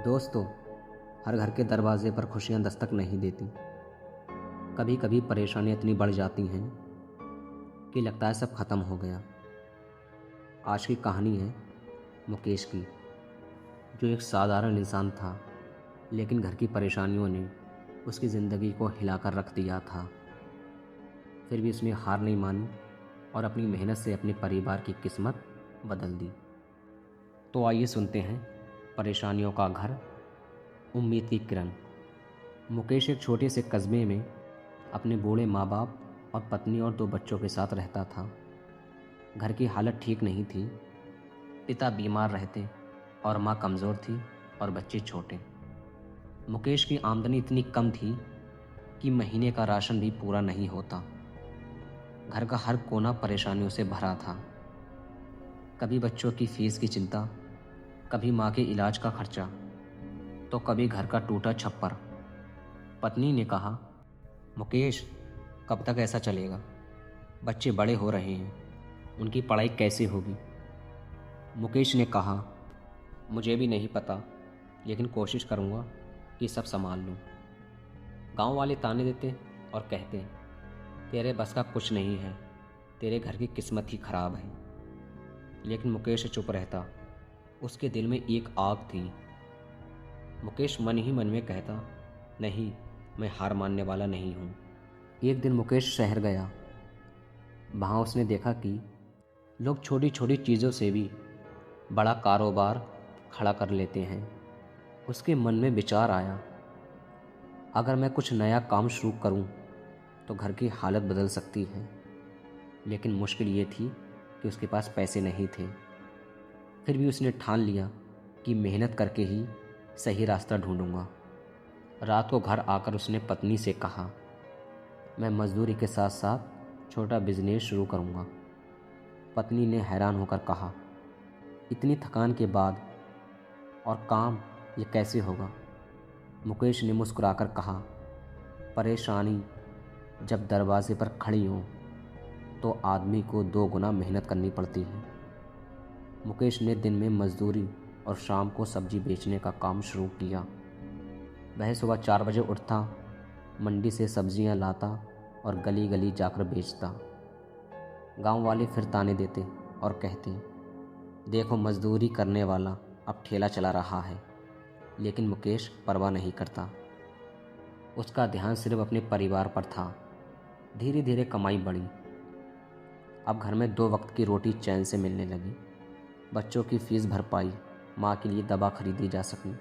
दोस्तों, हर घर के दरवाजे पर खुशियां दस्तक नहीं देती। कभी कभी परेशानियां इतनी बढ़ जाती हैं कि लगता है सब खत्म हो गया। आज की कहानी है मुकेश की, जो एक साधारण इंसान था, लेकिन घर की परेशानियों ने उसकी ज़िंदगी को हिलाकर रख दिया था। फिर भी उसने हार नहीं मानी और अपनी मेहनत से अपने परिवार की किस्मत बदल दी। तो आइए सुनते हैं परेशानियों का घर, उम्मीद की किरण। मुकेश एक छोटे से कस्बे में अपने बूढ़े माँ बाप और पत्नी और 2 बच्चों के साथ रहता था। घर की हालत ठीक नहीं थी। पिता बीमार रहते और माँ कमज़ोर थी और बच्चे छोटे। मुकेश की आमदनी इतनी कम थी कि महीने का राशन भी पूरा नहीं होता। घर का हर कोना परेशानियों से भरा था। कभी बच्चों की फीस की चिंता, कभी माँ के इलाज का खर्चा, तो कभी घर का टूटा छप्पर। पत्नी ने कहा, मुकेश, कब तक ऐसा चलेगा? बच्चे बड़े हो रहे हैं, उनकी पढ़ाई कैसे होगी? मुकेश ने कहा, मुझे भी नहीं पता, लेकिन कोशिश करूँगा कि सब संभाल लूँ। गांव वाले ताने देते और कहते, तेरे बस का कुछ नहीं है, तेरे घर की किस्मत ही खराब है। लेकिन मुकेश चुप रहता। उसके दिल में एक आग थी। मुकेश मन ही मन में कहता, नहीं, मैं हार मानने वाला नहीं हूँ। एक दिन मुकेश शहर गया। वहाँ उसने देखा कि लोग छोटी छोटी चीज़ों से भी बड़ा कारोबार खड़ा कर लेते हैं। उसके मन में विचार आया, अगर मैं कुछ नया काम शुरू करूं तो घर की हालत बदल सकती है। लेकिन मुश्किल ये थी कि उसके पास पैसे नहीं थे। फिर भी उसने ठान लिया कि मेहनत करके ही सही रास्ता ढूंढूंगा। रात को घर आकर उसने पत्नी से कहा, मैं मजदूरी के साथ साथ छोटा बिजनेस शुरू करूंगा। पत्नी ने हैरान होकर कहा, इतनी थकान के बाद और काम ये कैसे होगा? मुकेश ने मुस्कुराकर कहा, परेशानी जब दरवाजे पर खड़ी हो तो आदमी को 2 गुना मेहनत करनी पड़ती है। मुकेश ने दिन में मजदूरी और शाम को सब्जी बेचने का काम शुरू किया। वह सुबह 4 बजे उठता, मंडी से सब्जियां लाता और गली गली जाकर बेचता। गांव वाले फिर ताने देते और कहते, देखो, मजदूरी करने वाला अब ठेला चला रहा है। लेकिन मुकेश परवाह नहीं करता। उसका ध्यान सिर्फ अपने परिवार पर था। धीरे धीरे कमाई बढ़ी। अब घर में 2 वक्त की रोटी चैन से मिलने लगी। बच्चों की फीस भर पाई, माँ के लिए दवा खरीदी जा सकी।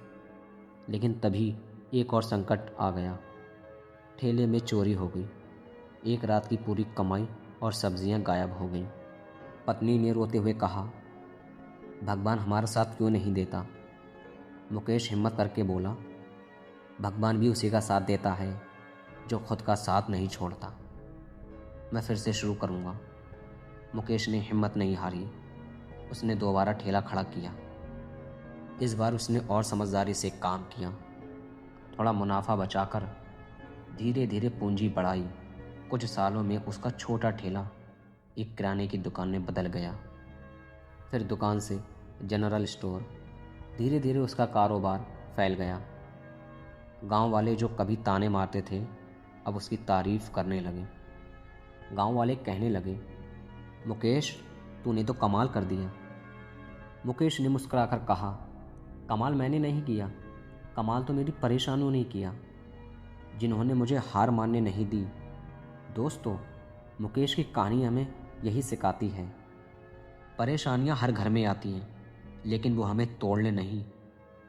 लेकिन तभी एक और संकट आ गया। ठेले में चोरी हो गई। एक रात की पूरी कमाई और सब्जियां गायब हो गईं। पत्नी ने रोते हुए कहा, भगवान हमारा साथ क्यों नहीं देता? मुकेश हिम्मत करके बोला, भगवान भी उसी का साथ देता है जो खुद का साथ नहीं छोड़ता। मैं फिर से शुरू करूँगा। मुकेश ने हिम्मत नहीं हारी। उसने दोबारा ठेला खड़ा किया। इस बार उसने और समझदारी से काम किया। थोड़ा मुनाफा बचाकर धीरे धीरे पूंजी बढ़ाई। कुछ सालों में उसका छोटा ठेला एक किराने की दुकान में बदल गया। फिर दुकान से जनरल स्टोर। धीरे धीरे उसका कारोबार फैल गया। गांव वाले जो कभी ताने मारते थे, अब उसकी तारीफ करने लगे। गांव वाले कहने लगे, मुकेश, तूने तो कमाल कर दिया। मुकेश ने मुस्कुराकर कहा, कमाल मैंने नहीं किया, कमाल तो मेरी परेशानियों ने किया, जिन्होंने मुझे हार मानने नहीं दी। दोस्तों, मुकेश की कहानी हमें यही सिखाती है, परेशानियां हर घर में आती हैं, लेकिन वो हमें तोड़ने नहीं,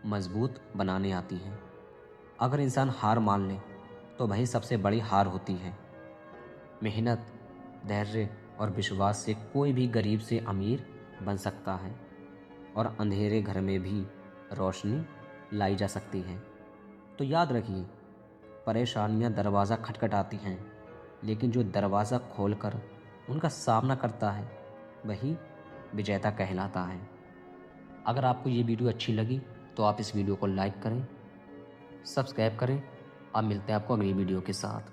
मजबूत बनाने आती हैं। अगर इंसान हार मान ले तो वही सबसे बड़ी हार होती है। मेहनत, धैर्य और विश्वास से कोई भी गरीब से अमीर बन सकता है और अंधेरे घर में भी रोशनी लाई जा सकती है। तो याद रखिए, परेशानियां दरवाज़ा खटखटाती हैं, लेकिन जो दरवाज़ा खोलकर उनका सामना करता है वही विजेता कहलाता है। अगर आपको ये वीडियो अच्छी लगी तो आप इस वीडियो को लाइक करें, सब्सक्राइब करें। अब मिलते हैं आपको अगली वीडियो के साथ।